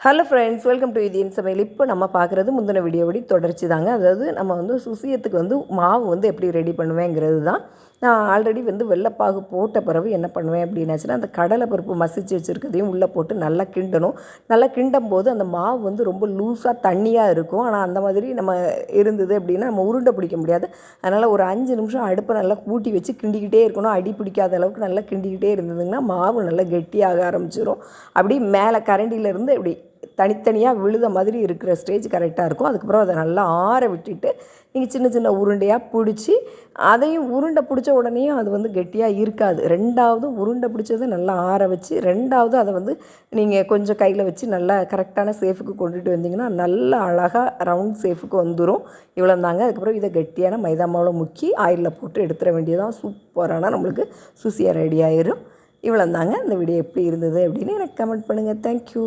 Hello friends, welcome to இது என் சமையல். இப்போ நம்ம பார்க்குறது முந்தின வீடியோபடி தொடர்ச்சி தாங்க. அதாவது நம்ம சுசியத்துக்கு மாவு எப்படி ரெடி பண்ணுவேங்கிறது தான். நான் ஆல்ரெடி வெள்ளைப்பாகு போட்ட பிறகு என்ன பண்ணுவேன் அப்படின்னாச்சுன்னா, அந்த கடலை பருப்பு மசிச்சு வச்சுருக்கதையும் உள்ளே போட்டு நல்லா கிண்டணும். நல்லா கிண்டும் போது அந்த மாவு ரொம்ப லூஸாக தண்ணியாக இருக்கும். ஆனால் அந்த மாதிரி நம்ம இருந்தது அப்படின்னா நம்ம உருண்டை பிடிக்க முடியாது. அதனால் ஒரு 5 நிமிஷம் அடுப்பை நல்லா கூட்டி வச்சு கிண்டிக்கிட்டே இருக்கணும். அடி பிடிக்காத அளவுக்கு நல்லா கிண்டிக்கிட்டே இருந்ததுங்கன்னா மாவு நல்லா கெட்டியாக ஆரம்பிச்சிடும். அப்படி மேலே கரண்டியிலேருந்து இப்படி தனித்தனியாக விழுத மாதிரி இருக்கிற ஸ்டேஜ் கரெக்டாக இருக்கும். அதுக்கப்புறம் அதை நல்லா ஆற விட்டுட்டு நீங்கள் சின்ன சின்ன உருண்டையாக பிடிச்சி அதையும் உருண்டை பிடிச்ச உடனேயும் அது கெட்டியாக இருக்காது. ரெண்டாவது உருண்டை பிடிச்சதை நல்லா ஆற வச்சு ரெண்டாவது அதை நீங்கள் கொஞ்சம் கையில் வச்சு நல்லா கரெக்டான சேஃபுக்கு கொண்டுட்டு வந்தீங்கன்னா நல்லா அழகாக ரவுண்ட் சேஃபுக்கு வந்துடும். இவ்வளோ தாங்க. அதுக்கப்புறம் இதை கெட்டியான மைதா மாவில் முக்கி ஆயிலில் போட்டு எடுத்துட வேண்டியதான். சூப்பரான நம்மளுக்கு சுசியாக ரெடி ஆயிரும். இவ்வளோ தாங்க. இந்த வீடியோ எப்படி இருந்தது அப்படின்னு எனக்கு கமெண்ட் பண்ணுங்கள். தேங்க்யூ.